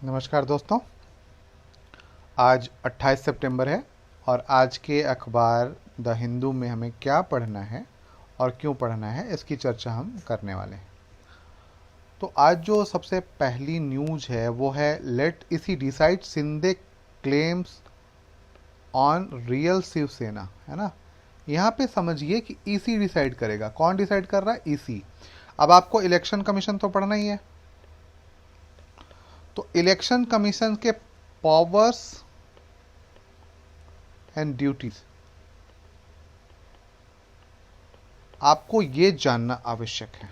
नमस्कार दोस्तों। आज 28 सितंबर है और आज के अखबार द हिंदू में हमें क्या पढ़ना है और क्यों पढ़ना है इसकी चर्चा हम करने वाले हैं। तो आज जो सबसे पहली न्यूज है वो है let EC decide Shinde claims on real Shiv Sena, है ना। यहाँ पे समझिए कि ईसी डिसाइड करेगा। कौन डिसाइड कर रहा है? ईसी। अब आपको इलेक्शन कमीशन तो पढ़ना ही है। तो इलेक्शन कमीशन के पावर्स एंड ड्यूटीज आपको ये जानना आवश्यक है।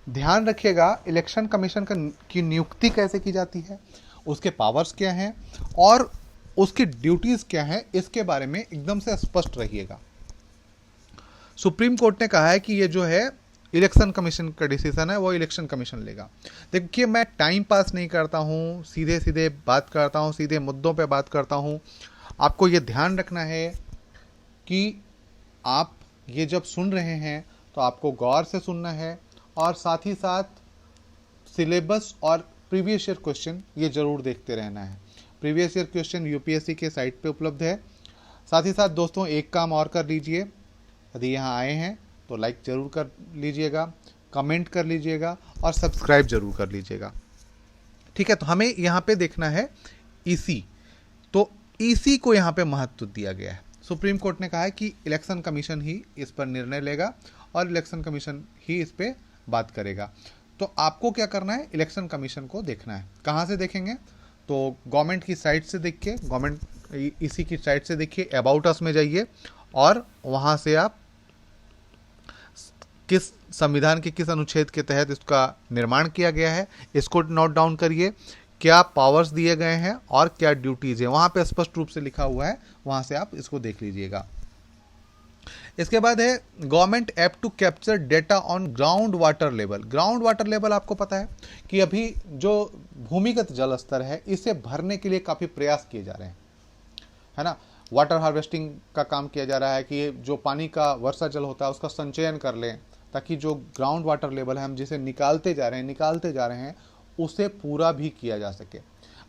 ध्यान रखिएगा, इलेक्शन कमीशन की नियुक्ति कैसे की जाती है, उसके पावर्स क्या हैं और उसकी ड्यूटीज क्या हैं, इसके बारे में एकदम से स्पष्ट रहिएगा। सुप्रीम कोर्ट ने कहा है कि ये जो है इलेक्शन कमीशन का डिसीजन है वो इलेक्शन कमीशन लेगा। देखिए, मैं टाइम पास नहीं करता हूँ, सीधे सीधे बात करता हूँ, सीधे मुद्दों पे बात करता हूँ। आपको ये ध्यान रखना है कि आप ये जब सुन रहे हैं तो आपको गौर से सुनना है और साथ ही साथ सिलेबस और प्रीवियस ईयर क्वेश्चन ये जरूर देखते रहना है। प्रीवियस ईयर क्वेश्चन यूपीएससी के साइट पे उपलब्ध है। साथ ही साथ दोस्तों एक काम और कर लीजिए, यदि यहाँ आए हैं तो लाइक ज़रूर कर लीजिएगा, कमेंट कर लीजिएगा और सब्सक्राइब ज़रूर कर लीजिएगा। ठीक है, तो हमें यहाँ पे देखना है ईसी। तो ईसी को यहाँ पे महत्व दिया गया है। सुप्रीम कोर्ट ने कहा है कि इलेक्शन कमीशन ही इस पर निर्णय लेगा और इलेक्शन कमीशन ही इस पर बात करेगा। तो आपको क्या करना है? इलेक्शन कमीशन को देखना है। कहाँ से देखेंगे? तो गवर्नमेंट की साइट से देखिए, गवर्नमेंट इसी की साइट से देखिए, अबाउट अस में जाइए और वहाँ से आप किस संविधान के किस अनुच्छेद के तहत इसका निर्माण किया गया है इसको नोट डाउन करिए। क्या पावर्स दिए गए हैं और क्या ड्यूटीज है, वहां पे स्पष्ट रूप से लिखा हुआ है, वहां से आप इसको देख लीजिएगा। इसके बाद है government app to capture data on ground water level. Ground water level आपको पता है कि अभी जो भूमिगत जल स्तर है इसे भरने के लिए काफी प्रयास किए जा रहे हैं, है ना। वाटर हार्वेस्टिंग का काम किया जा रहा है कि जो पानी का वर्षा जल होता है उसका संचयन कर लें, ताकि जो ग्राउंड वाटर लेवल है हम जिसे निकालते जा रहे हैं उसे पूरा भी किया जा सके।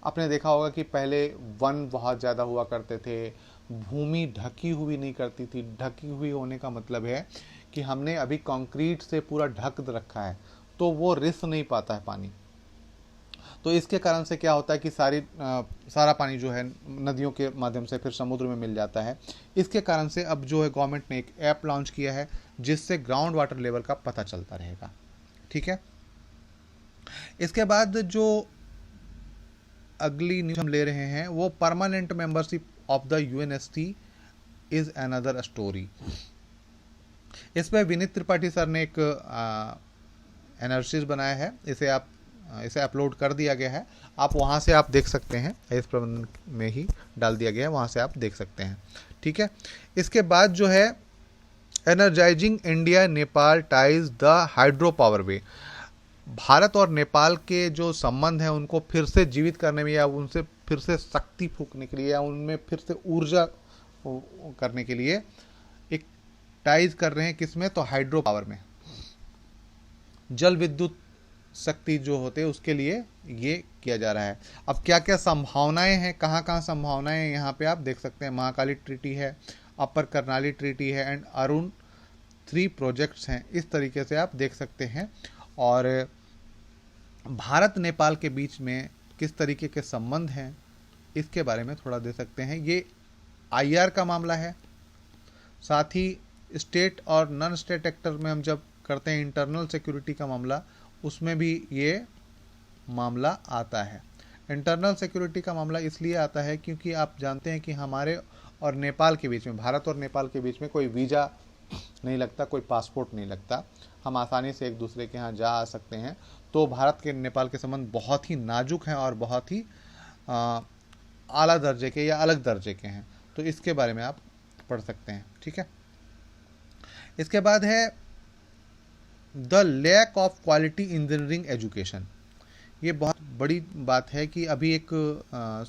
आपने देखा होगा कि पहले वन बहुत ज़्यादा हुआ करते थे, भूमि ढकी हुई नहीं करती थी। ढकी हुई होने का मतलब है कि हमने अभी कंक्रीट से पूरा ढक रखा है, तो वो रिस नहीं पाता है पानी। तो इसके कारण से क्या होता है कि सारा पानी जो है नदियों के माध्यम से फिर समुद्र में मिल जाता है। इसके कारण से अब जो है गवर्नमेंट ने एक ऐप लॉन्च किया है जिससे ग्राउंड वाटर लेवल का पता चलता रहेगा। ठीक है, इसके बाद जो अगली न्यूज हम ले रहे हैं वो permanent membership of the UNSC is another story. इस पर विनीत त्रिपाठी सर ने एक एनालिसिस बनाया है, इसे अपलोड कर दिया गया है। आप वहाँ से आप देख सकते हैं, इस प्रबंधन में ही डाल दिया गया है, वहाँ से आप देख सकते हैं। ठीक है, इसके बाद जो है energizing India Nepal ties the hydro power way. Bharat और नेपाल के जो संबंध हैं उनको फिर से जीवित करने में या उनसे फिर से शक्ति फूंकने के लिए या उनमें फिर से ऊर्जा करने के लिए एक टाइज कर रहे हैं। किसमें? तो हाइड्रो पावर में। जल विद्युत शक्ति जो होते हैं उसके लिए ये किया जा रहा है। अब क्या क्या संभावनाएं हैं, कहाँ कहाँ संभावनाएं हैं, यहाँ पे आप देख सकते हैं। महाकाली ट्रीटी है, अपर करनाली ट्रीटी है एंड अरुण 3 प्रोजेक्ट्स हैं। इस तरीके से आप देख सकते हैं। और भारत नेपाल के बीच में किस तरीके के संबंध हैं इसके बारे में थोड़ा दे सकते हैं। ये आईआर का मामला है। साथ ही स्टेट और नॉन स्टेट एक्टर में हम जब करते हैं इंटरनल सिक्योरिटी का मामला, उसमें भी ये मामला आता है। इंटरनल सिक्योरिटी का मामला इसलिए आता है क्योंकि आप जानते हैं कि हमारे और नेपाल के बीच में, भारत और नेपाल के बीच में कोई वीज़ा नहीं लगता, कोई पासपोर्ट नहीं लगता। हम आसानी से एक दूसरे के यहाँ जा आ सकते हैं। तो भारत के नेपाल के संबंध बहुत ही नाजुक हैं और बहुत ही आला दर्जे के या अलग दर्जे के हैं। तो इसके बारे में आप पढ़ सकते हैं। ठीक है, इसके बाद है the lack of quality engineering education. ये बहुत बड़ी बात है कि अभी एक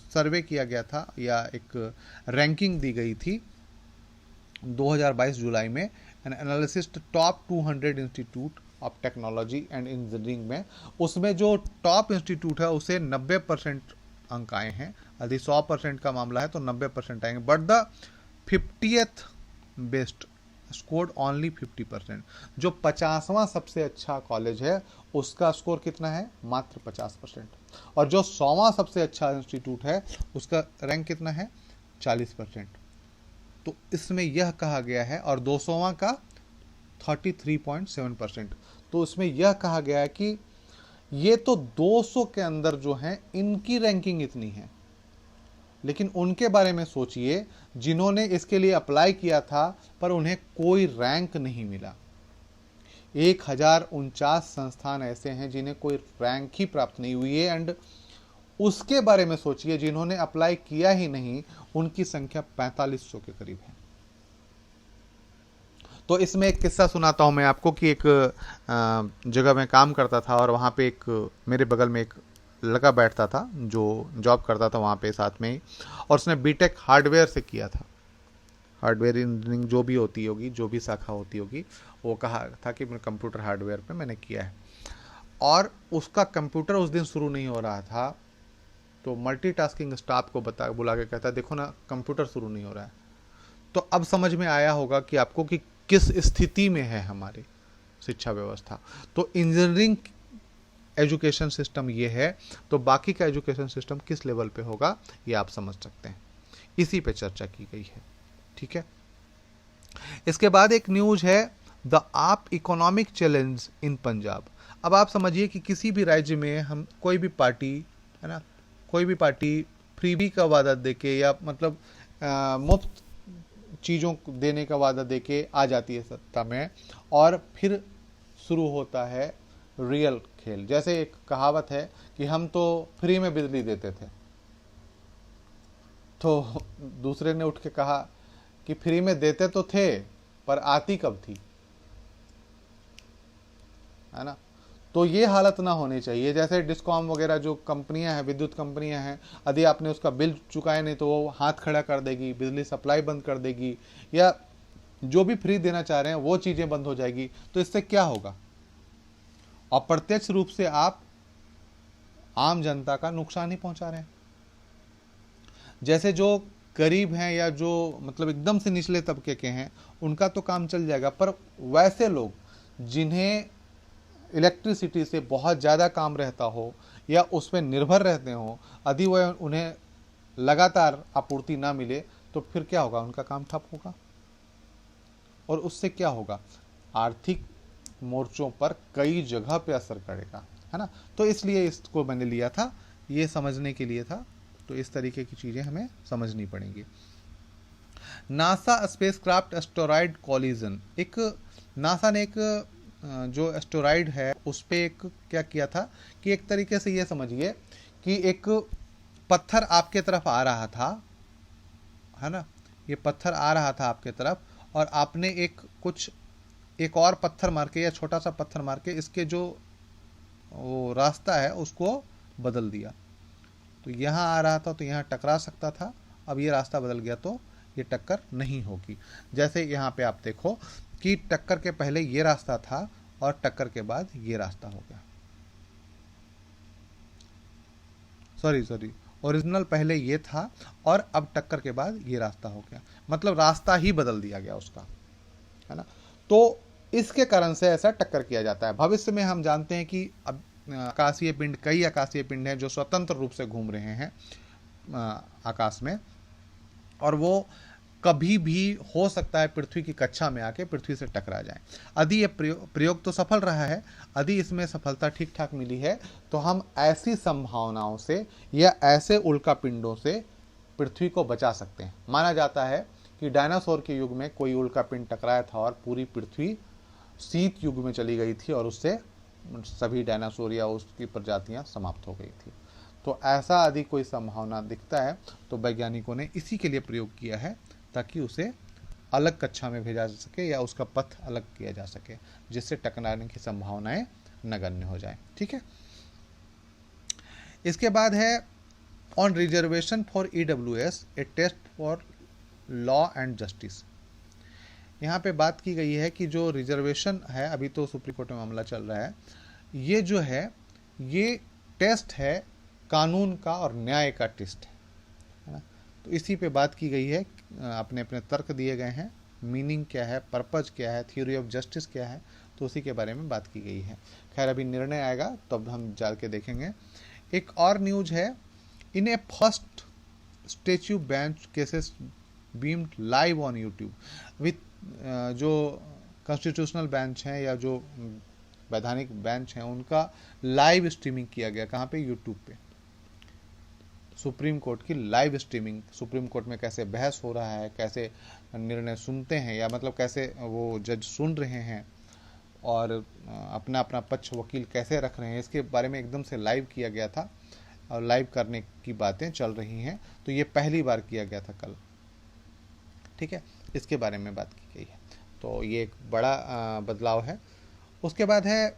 सर्वे किया गया था या एक रैंकिंग दी गई थी 2022 जुलाई में, N analysis top 200 institute of technology and engineering में। उसमें जो टॉप इंस्टीट्यूट है उसे 90% अंक आए हैं। यदि 100% का मामला है तो 90% आएंगे। But the 50th best scored only 50%। जो 50वां सबसे अच्छा कॉलेज है उसका स्कोर कितना है? मात्र 50%। और जो 100वां सबसे अच्छा इंस्टीट्यूट है उसका रैंक कितना है? 40%। तो इसमें यह कहा गया है, और 200वां का 33.7%। तो इसमें यह कहा गया है कि ये तो 200 के अंदर जो हैं इनकी रैंकिंग इतनी है, लेकिन उनके बारे में सोचिए जिन्होंने इसके लिए अप्लाई किया था पर उन्हें कोई रैंक नहीं मिला। 1049 संस्थान ऐसे हैं जिन्हें कोई रैंक ही प्राप्त नहीं हुई है। एंड उसके बारे में सोचिए जिन्होंने अप्लाई किया ही नहीं, उनकी संख्या 4500 के करीब है। तो इसमें एक किस्सा सुनाता हूं मैं आपको कि एक जगह में काम करता था और वहां पे एक मेरे बगल में एक लड़का बैठता था जो जॉब करता था वहां पे साथ में ही, और उसने बीटेक हार्डवेयर से किया था। हार्डवेयर इंजीनियरिंग जो भी होती होगी, जो भी शाखा होती होगी, वो कहा था कि मैं कंप्यूटर हार्डवेयर पे मैंने किया है। और उसका कंप्यूटर उस दिन शुरू नहीं हो रहा था, तो मल्टीटास्किंग स्टाफ को बुला के कहता है देखो ना कंप्यूटर शुरू नहीं हो रहा है। तो अब समझ में आया होगा कि आपको कि किस स्थिति में है हमारी शिक्षा व्यवस्था। तो इंजीनियरिंग एजुकेशन सिस्टम ये है, तो बाकी का एजुकेशन सिस्टम किस लेवल पे होगा ये आप समझ सकते हैं। इसी पे चर्चा की गई है, ठीक है। इसके बाद एक न्यूज है, द आप इकोनॉमिक चैलेंज इन पंजाब। अब आप समझिए कि किसी भी राज्य में हम कोई भी पार्टी है ना, कोई भी पार्टी फ्रीबी का वादा देके या मतलब मुफ्त चीज़ों देने का वादा देके आ जाती है सत्ता में, और फिर शुरू होता है रियल खेल। जैसे एक कहावत है कि हम तो फ्री में बिजली देते थे, तो दूसरे ने उठ के कहा कि फ्री में देते तो थे पर आती कब थी, है ना। तो ये हालत ना होनी चाहिए। जैसे डिस्कॉम वगैरह जो कंपनियां हैं, विद्युत कंपनियां हैं, यदि आपने उसका बिल चुकाए नहीं तो वो हाथ खड़ा कर देगी, बिजली सप्लाई बंद कर देगी, या जो भी फ्री देना चाह रहे हैं वो चीजें बंद हो जाएगी। तो इससे क्या होगा? अप्रत्यक्ष रूप से आप आम जनता का नुकसान ही पहुंचा रहे हैं। जैसे जो गरीब हैं या जो मतलब एकदम से निचले तबके के हैं उनका तो काम चल जाएगा, पर वैसे लोग जिन्हें इलेक्ट्रिसिटी से बहुत ज़्यादा काम रहता हो या उस पर निर्भर रहते हो, यदि वह उन्हें लगातार आपूर्ति ना मिले तो फिर क्या होगा? उनका काम ठप होगा, और उससे क्या होगा? आर्थिक मोर्चों पर कई जगह पे असर पड़ेगा, है ना। तो इसलिए इसको मैंने लिया था, ये समझने के लिए था। तो इस तरीके की चीज़ें हमें समझनी पड़ेंगी। NASA spacecraft asteroid collision. एक नासा ने एक जो एस्टेरॉयड है उस पर एक क्या किया था कि एक तरीके से ये समझिए कि एक पत्थर आपके तरफ आ रहा था, है ना, ये पत्थर आ रहा था आपके तरफ, और आपने एक और पत्थर मार के या छोटा सा पत्थर मार के इसके जो वो रास्ता है उसको बदल दिया। तो यहाँ आ रहा था तो यहाँ टकरा सकता था, अब ये रास्ता बदल गया तो ये टक्कर नहीं होगी। जैसे यहाँ पे आप देखो कि टक्कर के पहले ये रास्ता था और टक्कर के बाद ये रास्ता हो गया। सॉरी, ओरिजिनल पहले ये था और अब टक्कर के बाद ये रास्ता हो गया, मतलब रास्ता ही बदल दिया गया उसका, है ना। तो इसके कारण से ऐसा टक्कर किया जाता है। भविष्य में हम जानते हैं कि अब आकाशीय पिंड, कई आकाशीय पिंड हैं जो स्वतंत्र रूप से घूम रहे हैं आकाश में, और वो कभी भी हो सकता है पृथ्वी की कक्षा में आके पृथ्वी से टकरा जाए। यदि ये प्रयोग तो सफल रहा है, यदि इसमें सफलता ठीक ठाक मिली है तो हम ऐसी संभावनाओं से या ऐसे उल्का पिंडों से पृथ्वी को बचा सकते हैं। माना जाता है कि डायनासोर के युग में कोई उल्का पिंड टकराया था और पूरी पृथ्वी शीत युग में चली गई थी और उससे सभी डायनासोर या उसकी प्रजातियां समाप्त हो गई थी। तो ऐसा यदि कोई संभावना दिखता है तो वैज्ञानिकों ने इसी के लिए प्रयोग किया है ताकि उसे अलग कक्षा में भेजा जा सके या उसका पथ अलग किया जा सके, जिससे टकराने की संभावनाएं नगण्य हो जाए। ठीक है। इसके बाद है on reservation for EWS a test for law and justice. यहाँ पे बात की गई है कि जो रिजर्वेशन है, अभी तो सुप्रीम कोर्ट में मामला चल रहा है, ये जो है ये टेस्ट है कानून का और न्याय का टेस्ट है ना। तो इसी पे बात की गई है, अपने अपने तर्क दिए गए हैं, मीनिंग क्या है, पर्पज क्या है, थ्योरी ऑफ जस्टिस क्या है, तो उसी के बारे में बात की गई है। खैर अभी निर्णय आएगा तब हम जा के देखेंगे। एक और न्यूज है, in a first statue bench cases beamed live on YouTube with जो कॉन्स्टिट्यूशनल बेंच हैं या जो वैधानिक बेंच हैं उनका लाइव स्ट्रीमिंग किया गया। कहाँ पे? यूट्यूब पे। सुप्रीम कोर्ट की लाइव स्ट्रीमिंग, सुप्रीम कोर्ट में कैसे बहस हो रहा है, कैसे निर्णय सुनते हैं, या मतलब कैसे वो जज सुन रहे हैं और अपना अपना पक्ष वकील कैसे रख रहे हैं, इसके बारे में एकदम से लाइव किया गया था और लाइव करने की बातें चल रही हैं। तो ये पहली बार किया गया था कल, ठीक है, इसके बारे में बात की गई है। तो ये एक बड़ा बदलाव है। उसके बाद है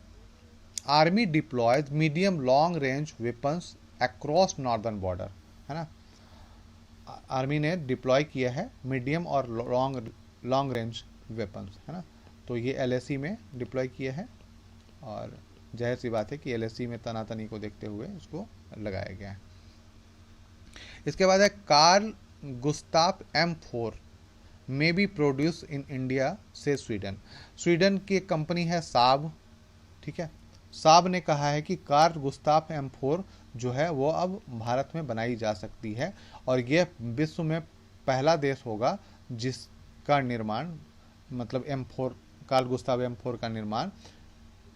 army deploys medium long range weapons across northern border, है ना। आर्मी ने डिप्लॉय किया है मीडियम और लॉन्ग रेंज वेपन्स, है ना। तो ये एलएसी में डिप्लॉय किया है और जाहिर सी बात है कि एलएसी में तनातनी को देखते हुए इसको लगाया गया है। इसके बाद है Carl Gustaf M4 may be produce in India से स्वीडन। स्वीडन की कंपनी है साब, ठीक है। साब ने कहा है कि कार्ल गुस्ताफ M4 जो है वो अब भारत में बनाई जा सकती है और यह विश्व में पहला देश होगा जिसका निर्माण, मतलब M4 कार्ल गुस्ताफ M4 का निर्माण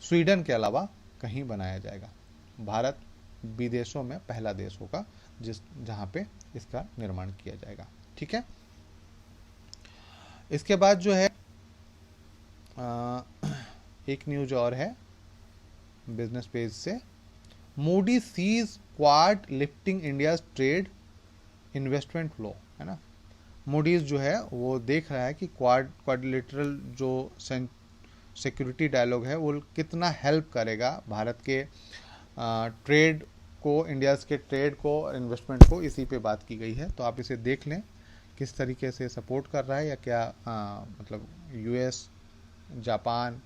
स्वीडन के अलावा कहीं बनाया जाएगा। भारत विदेशों में पहला देश होगा जहां पे इसका निर्माण किया जाएगा, ठीक है। इसके बाद जो है एक न्यूज और है बिजनेस पेज से, Modi sees Quad lifting India trade investment flow, है ना। मोडीज जो है वो देख रहा है कि क्वाड्रिलेटरल जो सिक्योरिटी डायलॉग है वो कितना हेल्प करेगा भारत के ट्रेड को, इंडिया के ट्रेड को, इन्वेस्टमेंट को। इसी पे बात की गई है, तो आप इसे देख लें किस तरीके से सपोर्ट कर रहा है या क्या मतलब यूएस, जापान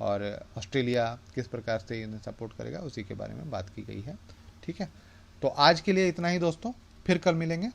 और ऑस्ट्रेलिया किस प्रकार से इन्हें सपोर्ट करेगा, उसी के बारे में बात की गई है, ठीक है। तो आज के लिए इतना ही दोस्तों, फिर कल मिलेंगे।